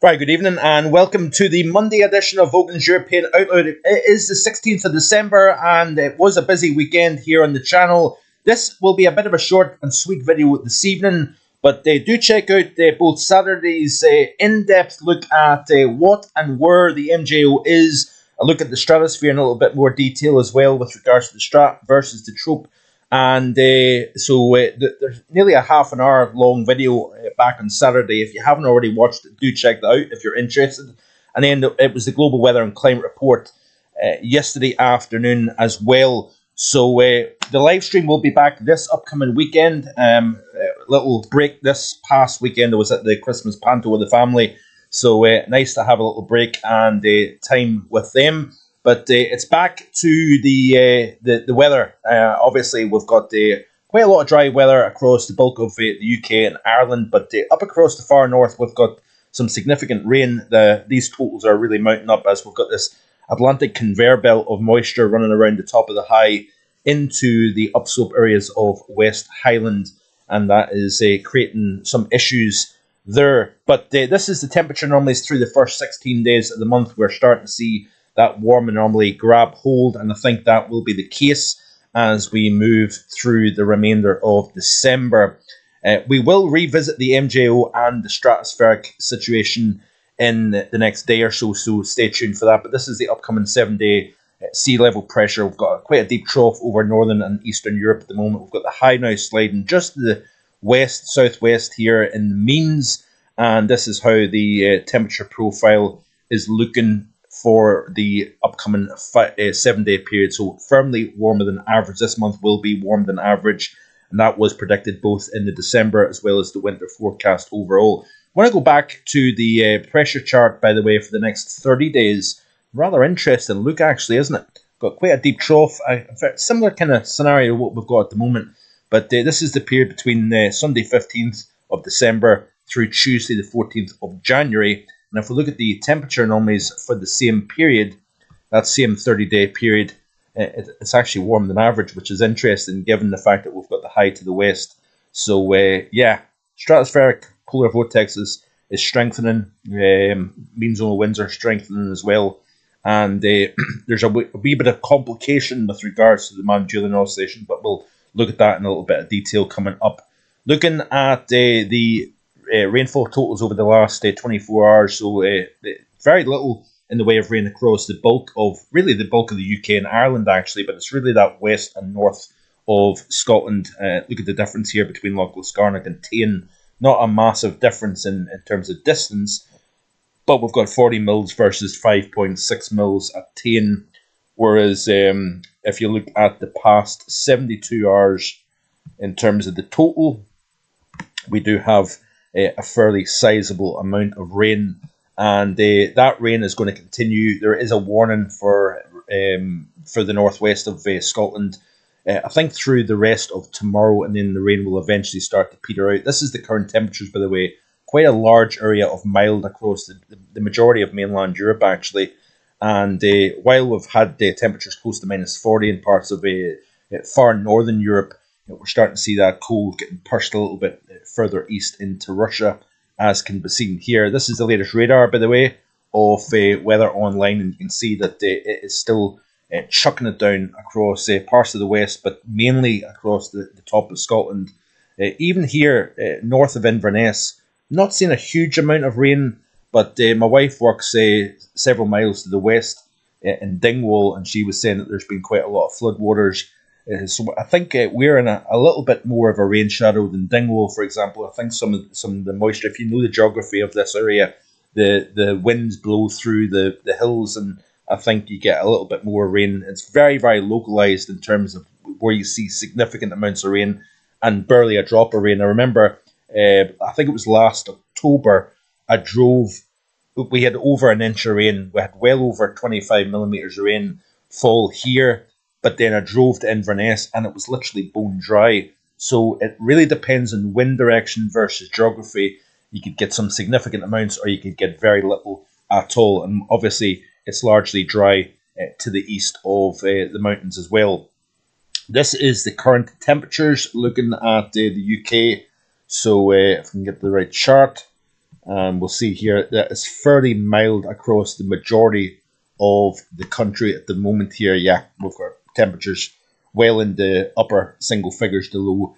Right, good evening and welcome to the Monday edition of Vogan's European Outlook. It is the 16th of December and it was a busy weekend here on the channel. This will be a bit of a short and sweet video this evening, but do check out both Saturday's in-depth look at what and where the MJO is, a look at the stratosphere in a little bit more detail as well with regards to the strat versus the trope. And there's nearly a half an hour long video back on Saturday. If you haven't already watched it, do check that out if you're interested. And then it was the Global Weather and Climate Report yesterday afternoon as well. So the live stream will be back this upcoming weekend. Little break this past weekend. I was at the Christmas Panto with the family. So nice to have a little break and time with them. But it's back to the weather. Obviously, we've got quite a lot of dry weather across the bulk of the UK and Ireland. But up across the far north, we've got some significant rain. These totals are really mounting up as we've got this Atlantic conveyor belt of moisture running around the top of the high into the upslope areas of West Highland. And that is creating some issues there. But this is the temperature anomalies through the first 16 days of the month. We're starting to see that warm anomaly grab hold, and I think that will be the case as we move through the remainder of December. We will revisit the MJO and the stratospheric situation in the next day or so, so stay tuned for that. But this is the upcoming 7-day sea level pressure. We've got quite a deep trough over northern and eastern Europe at the moment. We've got the high now sliding just to the west, southwest here in the means, and this is how the temperature profile is looking for the upcoming 7-day period. So firmly warmer than average. This month will be warmer than average, and that was predicted both in the December as well as the winter forecast overall. I want to go back to the pressure chart, by the way, for the next 30 days. Rather interesting look, actually, isn't it? Got quite a deep trough. Similar kind of scenario to what we've got at the moment. But this is the period between Sunday 15th of December through Tuesday the 14th of January. And if we look at the temperature anomalies for the same period, that same 30-day period, it's actually warmer than average, which is interesting given the fact that we've got the high to the west. So, stratospheric polar vortex is strengthening. Mean zonal winds are strengthening as well. And there's a wee bit of complication with regards to the Mont-Julian oscillation, but we'll look at that in a little bit of detail coming up. Looking at the rainfall totals over the last 24 hours, so very little in the way of rain across the bulk of the UK and Ireland, actually, but it's really that west and north of Scotland. Look at the difference here between Loch Liscarnock and Tain. Not a massive difference in terms of distance, but we've got 40 mils versus 5.6 mils at Tain, whereas if you look at the past 72 hours in terms of the total, we do have a fairly sizable amount of rain, and that rain is going to continue. There is a warning for the northwest of Scotland, I think through the rest of tomorrow, and then the rain will eventually start to peter out. This is the current temperatures, by the way. Quite a large area of mild across the majority of mainland Europe, actually. And while we've had temperatures close to minus 40 in parts of far northern Europe, we're starting to see that cold getting pushed a little bit further east into Russia, as can be seen here. This is the latest radar, by the way, of weather online, and you can see that it is still chucking it down across parts of the west, but mainly across the top of Scotland. Even here, north of Inverness, not seeing a huge amount of rain, but my wife works several miles to the west in Dingwall, and she was saying that there's been quite a lot of floodwaters. So I think we're in a little bit more of a rain shadow than Dingwall, for example. I think some of the moisture, if you know the geography of this area, the winds blow through the hills, and I think you get a little bit more rain. It's very, very localized in terms of where you see significant amounts of rain and barely a drop of rain. I remember, I think it was last October, we had over an inch of rain. We had well over 25 millimeters of rain fall here, but then I drove to Inverness and it was literally bone dry. So it really depends on wind direction versus geography. You could get some significant amounts or you could get very little at all. And obviously it's largely dry to the east of the mountains as well. This is the current temperatures looking at the UK. So if we can get the right chart, We'll see here that it's fairly mild across the majority of the country at the moment here. Yeah, we've got temperatures well in the upper single figures to low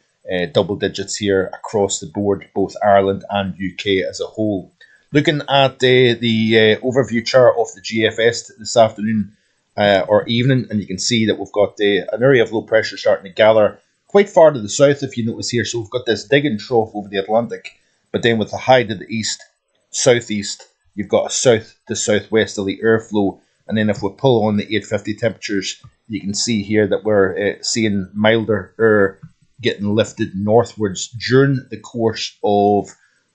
double digits here across the board, both Ireland and UK as a whole. Looking at the overview chart of the GFS this afternoon or evening, and you can see that we've got an area of low pressure starting to gather quite far to the south, if you notice here. So we've got this digging trough over the Atlantic, but then with the high to the east, southeast, you've got a south to southwesterly airflow. And then if we pull on the 850 temperatures, you can see here that we're seeing milder air getting lifted northwards during the course of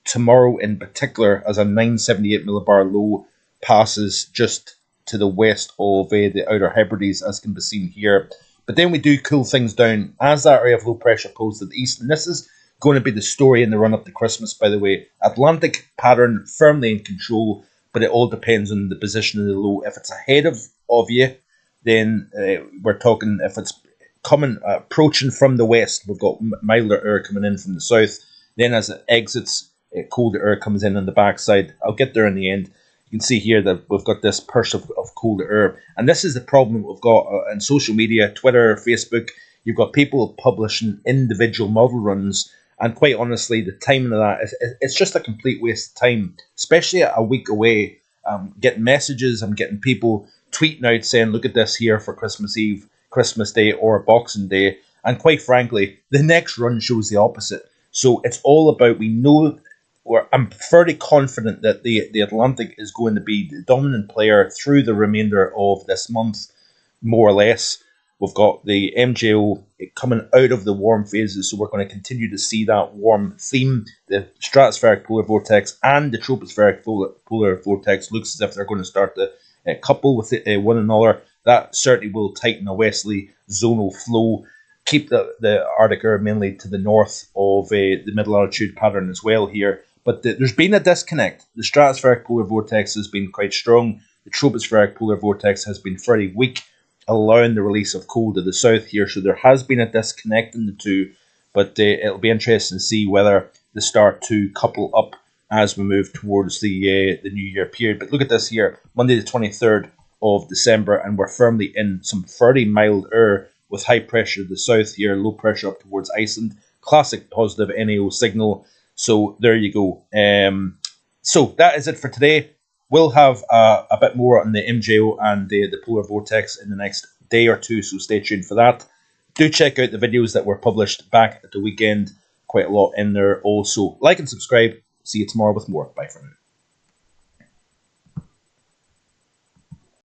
tomorrow, in particular, as a 978 millibar low passes just to the west of the Outer Hebrides, as can be seen here. But then we do cool things down as that area of low pressure pulls to the east. And this is going to be the story in the run up to Christmas, by the way. Atlantic pattern firmly in control, but it all depends on the position of the low. If it's ahead of you, then we're talking, if it's approaching from the west, we've got milder air coming in from the south. Then as it exits, colder air comes in on the backside. I'll get there in the end. You can see here that we've got this purse of colder air. And this is the problem we've got in social media, Twitter, Facebook. You've got people publishing individual model runs. And quite honestly, the timing of that, it's just a complete waste of time, especially a week away. Getting messages, I'm getting people tweeting out saying, look at this here for Christmas Eve, Christmas Day, or Boxing Day. And quite frankly, the next run shows the opposite. So it's all about, we know, I'm fairly confident that the Atlantic is going to be the dominant player through the remainder of this month, more or less. We've got the MJO coming out of the warm phases, so we're going to continue to see that warm theme. The stratospheric polar vortex and the tropospheric polar vortex looks as if they're going to start to couple with one another. That certainly will tighten a westerly zonal flow, keep the Arctic air mainly to the north of the middle altitude pattern as well here. But there's been a disconnect. The stratospheric polar vortex has been quite strong. The tropospheric polar vortex has been fairly weak, allowing the release of cold to the south here. So there has been a disconnect in the two, but it'll be interesting to see whether they start to couple up as we move towards the New Year period. But look at this here, Monday the 23rd of December, and we're firmly in some fairly mild air with high pressure to the south here, low pressure up towards Iceland. Classic positive NAO signal. So there you go. So that is it for today. We'll have a bit more on the MJO and the polar vortex in the next day or two, so stay tuned for that. Do check out the videos that were published back at the weekend. Quite a lot in there also. Like and subscribe. See you tomorrow with more. Bye for now.